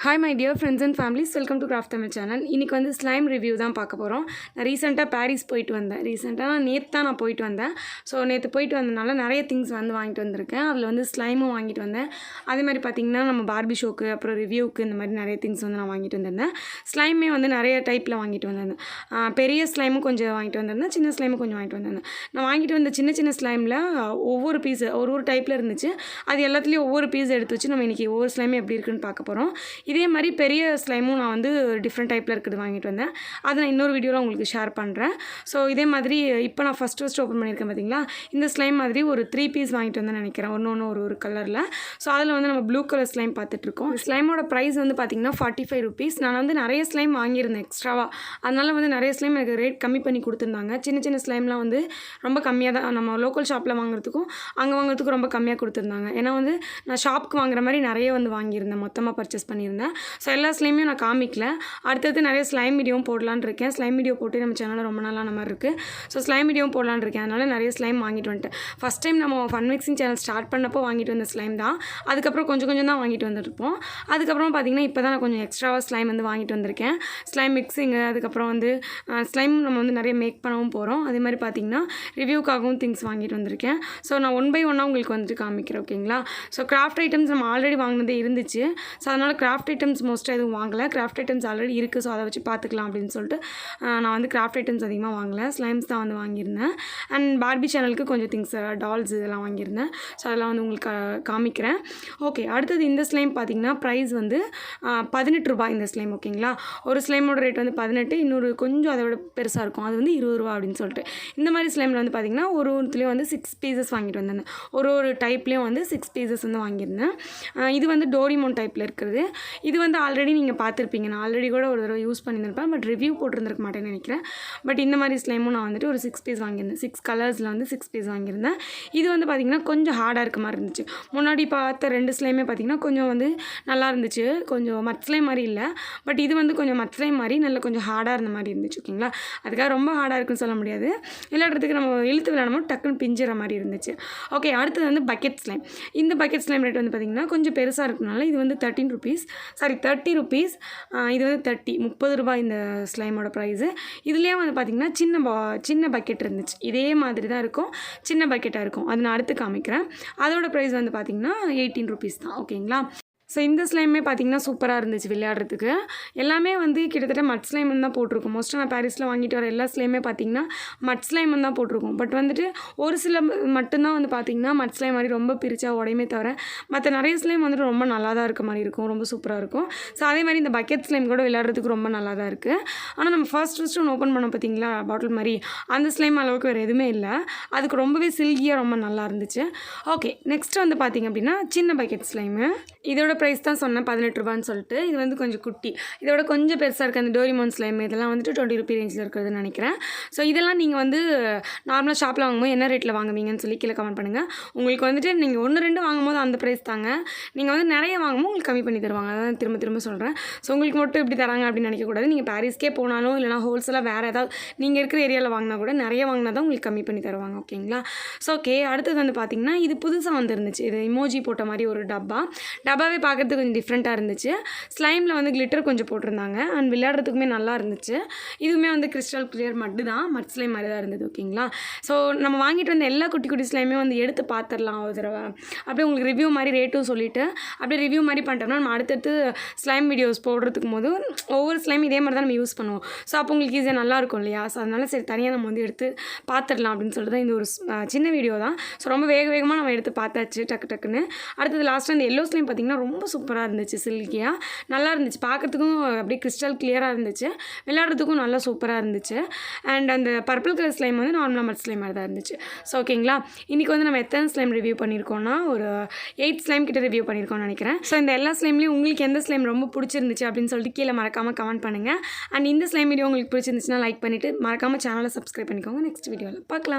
Hi my dear friends and families, welcome to craft Tamil channel. இன்றைக்கி வந்து slime review தான் பார்க்க போகிறோம். நான் ரீசெண்டாக பாரிஸ் போயிட்டு வந்தேன். நேற்று தான் நான் போயிட்டு வந்தேன். ஸோ நேற்று போயிட்டு வந்ததுனால நிறைய திங்ஸ் வந்து வாங்கிட்டு வந்திருக்கேன். அதில் வந்து ஸ்லைமும் வாங்கிட்டு வந்தேன். அதே மாதிரி பார்த்திங்கன்னா நம்ம பார்பி ஷோக்கு அப்புறம் ரிவ்யூக்கு இந்த மாதிரி நிறைய திங்ஸ் வந்து நான் வாங்கிட்டு வந்திருந்தேன். ஸ்லைமே வந்து நிறைய டைப்பில் வாங்கிட்டு வந்திருந்தேன். பெரிய ஸ்லைமும் கொஞ்சம் வாங்கிட்டு வந்திருந்தேன், சின்ன ஸ்லைமும் கொஞ்சம் வாங்கிட்டு வந்திருந்தேன். நான் வாங்கிட்டு வந்த சின்ன சின்ன ஸ்லைமில் ஒவ்வொரு பீஸ் ஒரு டைப்பில் இருந்துச்சு. அது எல்லாத்துலேயும் ஒவ்வொரு பீஸ் எடுத்து வச்சு நம்ம இன்றைக்கி ஒவ்வொரு ஸ்லைம் எப்படி இருக்குன்னு பார்க்க போகிறோம். இதே மாதிரி பெரிய ஸ்லைமும் நான் வந்து டிஃப்ரெண்ட் டைப்பில் இருக்கிறது வாங்கிட்டு வந்தேன். அதை நான் இன்னொரு வீடியோவில் உங்களுக்கு ஷேர் பண்ணுறேன். ஸோ இதே மாதிரி இப்போ நான் ஃபஸ்ட்டு ஓப்பன் பண்ணியிருக்கேன் பார்த்தீங்களா, இந்த ஸ்லைம் மாதிரி ஒரு 3 பீஸ் வாங்கிட்டு வந்தேன் நினைக்கிறேன், ஒன்று ஒரு கலரில். ஸோ அதில் வந்து நம்ம ப்ளூ கலர் ஸ்லைம் பார்த்துட்ருக்கோம். ஸ்லைமோட ப்ரைஸ் வந்து பார்த்திங்கன்னா 45 ருபீஸ். நான் வந்து நிறைய ஸ்லைம் வாங்கியிருந்தேன் எக்ஸ்ட்ராவாக. அதனால் வந்து நிறைய ஸ்லைம் எனக்கு ரேட் கம்மி பண்ணி கொடுத்துருந்தாங்க. சின்ன சின்ன ஸ்லைம்லாம் வந்து ரொம்ப கம்மியாக தான், நம்ம லோக்கல் ஷாப்பில் வாங்குறதுக்கும் அங்கே வாங்குறதுக்கும் ரொம்ப கம்மியாக கொடுத்துருந்தாங்க. ஏன்னா வந்து நான் ஷாப்புக்கு வாங்குற மாதிரி நிறைய வந்து வாங்கியிருந்தேன், மொத்தமாக பர்ச்சேஸ் பண்ணியிருந்தேன். ஸோ எல்லா ஸ்லைமையும் நான் காமிக்கல. அடுத்தது நிறைய ஸ்லைம் வீடியோவும் போடலான்னு இருக்கேன். ஸ்லைம் வீடியோ போட்டு நம்ம சேனலில் ரொம்ப நாளான மாதிரி இருக்குது. ஸோ ஸ்லைம் வீடியோவும் போடலான்னு இருக்கேன். அதனால் நிறைய ஸ்லைம் வாங்கிட்டு வந்துட்டேன். ஃபஸ்ட் டைம் நம்ம ஃபன் மிக்சிங் சேனல் ஸ்டார்ட் பண்ணப்போ வாங்கிட்டு வந்த ஸ்லைம் தான். அதுக்கப்புறம் கொஞ்சம் தான் வாங்கிட்டு வந்துருப்போம். அதுக்கப்புறம் பார்த்திங்கன்னா இப்போ தான் நான் கொஞ்சம் எக்ஸ்ட்ராவாக ஸ்லைம் வந்து வாங்கிட்டு வந்திருக்கேன். ஸ்லைம் மிக்சிங்கு, அதுக்கப்புறம் வந்து ஸ்லைம் நம்ம வந்து நிறைய மேக் பண்ணவும் போகிறோம். அதே மாதிரி பார்த்திங்கன்னா ரிவ்யூக்காகவும் திங்ஸ் வாங்கிட்டு வந்திருக்கேன். ஸோ நான் 1 by 1 உங்களுக்கு வந்துட்டு காமிக்கிறேன், ஓகேங்களா. ஸோ கிராஃப்ட் ஐட்டம்ஸ் நம்ம ஆல்ரெடி வாங்கினதே இருந்துச்சு. ஸோ அதனால் கிராஃப்ட் ஐட்டம்ஸ் மோஸ்ட்டாக எதுவும் வாங்கலை. கிராஃப்ட் ஐட்டம்ஸ் ஆல்ரெடி இருக்குது, ஸோ அதை வச்சு பார்த்துக்கலாம் அப்படின்னு சொல்லிட்டு நான் வந்து கிராஃப்ட் ஐட்டம்ஸ் அதிகமாக வாங்கலை. ஸ்லைம்ஸ் தான் வந்து வாங்கியிருந்தேன். அண்ட் பார்பி சேனலுக்கு கொஞ்சம் திங்ஸ், டால்ஸ் இதெல்லாம் வாங்கியிருந்தேன். ஸோ அதெல்லாம் வந்து உங்களுக்கு காமிக்கிறேன். ஓகே, அடுத்தது இந்த ஸ்லைம் பார்த்திங்கன்னா ப்ரைஸ் வந்து 18 ரூபாய் இந்த ஸ்லைம், ஓகேங்களா. ஒரு ஸ்லைமோட ரேட் வந்து 18, இன்னொரு கொஞ்சம் அதை விட பெருசாக இருக்கும், அது வந்து 20 ரூபா அப்படின்னு சொல்லிட்டு. இந்த மாதிரி ஸ்லைமில் வந்து பார்த்திங்கன்னா ஒருத்துலேயும் வந்து 6 பீசஸ் வாங்கிட்டு வந்தேன். ஒரு டைப்லேயும் வந்து 6 பீசஸ் வந்து வாங்கியிருந்தேன். இது வந்து டோரிமோன் டைப்பில் இருக்கிறது. இது வந்து ஆல்ரெடி நீங்கள் பார்த்துருப்பீங்க, நான் ஆல்ரெடி கூட ஒரு தடவை யூஸ் பண்ணியிருப்பேன், பட் ரிவ்யூ போட்டிருந்துருக்க மாட்டேன்னு நினைக்கிறேன். பட் இந்த மாதிரி ஸ்லைமும் நான் வந்துட்டு ஒரு 6 பீஸ் வாங்கியிருந்தேன். 6 கலர்ஸில் வந்து 6 பீஸ் வாங்கியிருந்தேன். இது வந்து பார்த்திங்கன்னா கொஞ்சம் ஹார்டாக இருக்க மாதிரி இருந்துச்சு. முன்னாடி பார்த்த 2 ஸ்லைமே பார்த்திங்கன்னா கொஞ்சம் வந்து நல்லா இருந்துச்சு, கொஞ்சம் மட் ஸ்லைம் மாதிரி இல்லை. பட் இது வந்து கொஞ்சம் மட் ஸ்லைம் மாதிரி நல்ல கொஞ்சம் ஹார்டாக இருந்த மாதிரி இருந்துச்சு, ஓகேங்களா. அதுக்காக ரொம்ப ஹார்டாக இருக்குன்னு சொல்ல முடியாது, விளையாடுறதுக்கு நம்ம இழுத்து விளையாடமோ டக்குன்னு பிஞ்சுற மாதிரி இருந்துச்சு. ஓகே, அடுத்தது வந்து பக்கெட் ஸ்லைம். இந்த பக்கெட் ஸ்லைம் ரேட் வந்து பார்த்திங்கன்னா கொஞ்சம் பெருசாக இருக்கனால இது வந்து 30 ருபீஸ். இது வந்து 30 ரூபாய் இந்த ஸ்லைமோட ப்ரைஸு. இதுலேயே வந்து பார்த்திங்கன்னா சின்ன பக்கெட் இருந்துச்சு. இதே மாதிரி தான் இருக்கும், சின்ன பக்கெட்டாக இருக்கும். அது நான் அடுத்து காமிக்கிறேன். அதோட ப்ரைஸ் வந்து பார்த்திங்கன்னா 18 ருபீஸ் தான், ஓகேங்களா. ஸோ இந்த ஸ்லைமே பார்த்திங்கன்னா சூப்பராக இருந்துச்சு விளையாடுறதுக்கு. எல்லாமே வந்து கிட்டத்தட்ட மட் ஸ்லைம் தான் போட்டிருக்கும். மோஸ்ட்டாக நான் பாரிஸில் வாங்கிட்டு வர எல்லா ஸ்லைமே பார்த்திங்கன்னா மட் ஸ்லைம் தான் போட்டிருக்கும். பட் வந்துட்டு ஒரு சில மட்டும்தான் வந்து பார்த்திங்கன்னா மட் ஸ்லைம் மாதிரி ரொம்ப பிரித்தா உடையுமே தவிர மற்ற நிறைய ஸ்லைம் வந்துட்டு ரொம்ப நல்லா தான் இருக்க மாதிரி இருக்கும், ரொம்ப சூப்பராக இருக்கும். ஸோ அதே மாதிரி இந்த பக்கெட் ஸ்லைம் கூட விளையாடுறதுக்கு ரொம்ப நல்லா தான் இருக்குது. ஆனால் நம்ம ஃபர்ஸ்ட் ஒன்று ஓப்பன் பண்ணோம் பார்த்திங்களா, பாட்டில் மாதிரி, அந்த ஸ்லைம் அளவுக்கு வேறு எதுவுமே இல்லை. அதுக்கு ரொம்பவே சில்கியாக ரொம்ப நல்லா இருந்துச்சு. ஓகே, நெக்ஸ்ட் வந்து பார்த்திங்க அப்படின்னா சின்ன பக்கெட் ஸ்லைமு. இதோட ப்ரைஸ் தான் சொன்னேன் 18 ரூபான்னு சொல்லிட்டு. இது வந்து கொஞ்சம் குட்டி, இதோட கொஞ்சம் பெருசாக இருக்குது. அந்த டோரிமோன் ஸ்லைம் இதெல்லாம் வந்துட்டு 20 ரூபி ரேஞ்சில் இருக்கிறதுன்னு நினைக்கிறேன். ஸோ இதெல்லாம் நீங்கள் வந்து நார்மலாக ஷாப்பில் வாங்கும்போது என்ன ரேட்டில் வாங்குவீங்கன்னு சொல்லி கீழே கமெண்ட் பண்ணுங்கள். உங்களுக்கு வந்துட்டு நீங்கள் 1-2 வாங்கும்போது அந்த ப்ரைஸ் தாங்க, நீங்கள் வந்து நிறைய வாங்கும்போது உங்களுக்கு கம்மி பண்ணி தருவாங்க. அதான் திரும்ப சொல்கிறேன். ஸோ உங்களுக்கு மட்டும் இப்படி தராங்க அப்படின்னு நினைக்கக்கூடாது. நீங்கள் பாரிஸ்க்கே போனாலும் இல்லைனா ஹோல்சேலாக வேறு ஏதாவது நீங்கள் இருக்கிற ஏரியாவில் வாங்கினா கூட நிறைய வாங்கினா தான் உங்களுக்கு கம்மி பண்ணி தருவாங்க, ஓகேங்களா. ஸோ ஓகே, அடுத்தது வந்து பார்த்திங்கன்னா இது புதுசாக வந்துருந்துச்சு. இது இமோஜி போட்ட மாதிரி ஒரு டப்பாவே பார்க்குறதுக்கு கொஞ்சம் டிஃப்ரெண்ட்டாக இருந்துச்சு. ஸ்லைமில் வந்து கிளிட்டர் கொஞ்சம் போட்டிருந்தாங்க. அண்ட் விளையாடுறதுக்குமே நல்லா இருந்துச்சு. இதுவுமே வந்து கிறிஸ்டல் கிளியர் மட் ஸ்லைம் மாதிரி தான் இருந்தது, ஓகேங்களா. ஸோ நம்ம வாங்கிட்டு வந்த எல்லா குட்டி ஸ்லைமே வந்து எடுத்து பார்த்துடலாம் ஒரு தடவை. அப்படியே உங்களுக்கு ரிவ்யூ மாதிரி ரேட்டும் சொல்லிவிட்டு அப்படியே ரிவ்யூ மாதிரி பண்ணிட்டோம்னா நம்ம அடுத்தடுத்து ஸ்லைம் வீடியோஸ் போடுறதுக்கும் போது ஒவ்வொரு ஸ்லைம் இதே மாதிரி தான் நம்ம யூஸ் பண்ணுவோம். ஸோ அப்போ உங்களுக்கு ஈஸியாக நல்லாயிருக்கும் இல்லையா. ஸோ அதனால் சரி தனியாக நம்ம வந்து எடுத்து பார்த்துடலாம் அப்படின்னு சொல்லிட்டு தான் இந்த ஒரு சின்ன வீடியோ தான். ஸோ ரொம்ப வேகமாக நம்ம எடுத்து பார்த்தாச்சு டக்குன்னு. அடுத்தது லாஸ்ட்டாக இந்த எல்லோ ஸ்லைம் பார்த்திங்கன்னா ரொம்ப சூப்பராக இருந்துச்சு, சில்கியாக நல்லா இருந்துச்சு. பார்க்குறதுக்கும் அப்படியே கிறிஸ்டல் கிளியராக இருந்துச்சு, விளையாடுறதுக்கும் நல்லா சூப்பராக இருந்துச்சு. அண்ட் அந்த பர்பிள் கலர் ஸ்லைம் வந்து நார்மலாக மட் ஸ்லைம் மாதிரி தான் இருந்துச்சு. ஸோ ஓகேங்களா, இன்றைக்கி வந்து நம்ம எத்தனை ஸ்லைம் ரிவ்யூ பண்ணியிருக்கோம்னா ஒரு 8 ஸ்லைம் கிட்ட ரிவ்யூ பண்ணியிருக்கோம்னு நினைக்கிறேன். ஸோ இந்த எல்லா ஸ்லைம்லேயும் உங்களுக்கு எந்த ஸ்லைம் ரொம்ப பிடிச்சிருந்துச்சு அப்படின்னு சொல்லிட்டு கீழே மறக்காமல் கமெண்ட் பண்ணுங்கள். அண்ட் இந்த ஸ்லைம் வீடியோ உங்களுக்கு பிடிச்சிருந்துச்சுன்னா லைக் பண்ணிவிட்டு மறக்காமல் சேனலை சப்ஸ்கிரைப் பண்ணிக்கோங்க. நெக்ஸ்ட் வீடியோவில் பார்க்கலாம்.